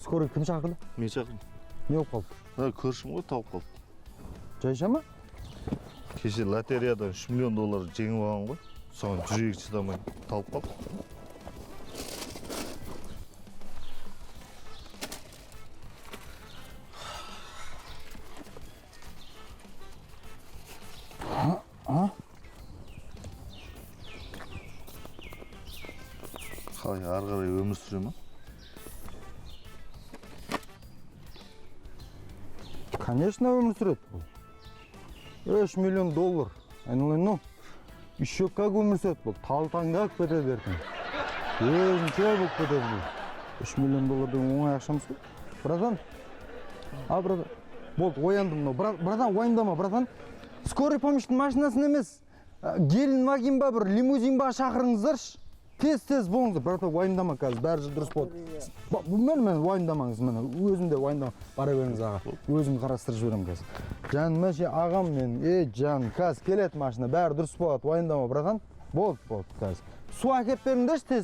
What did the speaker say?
Скорый кім шақырды? Мен шақырдым. Не болып қалды? Көршім ғой, тауып қалды. Жайша ма? Кеше лотереядан 3 миллион доллар жеңіп алған ғой. Соған жүрегі шыдамай тауып қалды. Қалай ары қарай өмір сүре ма? Конечно, өмір сүреді бұл. 3 миллион доллар. Айналайын, ну, еще как өмір сүреді бұл. Талтаңға ақ кетеді ертең. Өзінше болып кетеді бұл. 3 миллион доллардан оңай ақшамыз ғой. Братан, братан, болды, ояндым мынау. Братан, уайымдама, братан. Скорый помощьтың машинасын емес, Гелендваген ба бір лимузин ба шақырыңыздаршы. Тез болыңыздар, братан, уайымдама қазір, бәрі дұрыс болды. Мен уайымдамаңыз, өзім де уайымдама, бара беріңіз аға. Өзім қарастырып жіберем қазір. Жаным, ағам мен, жан, қазір келеді машина, бәрі дұрыс болады, уайымдама, братан. Болды қазір. Су әкеп беріңдерші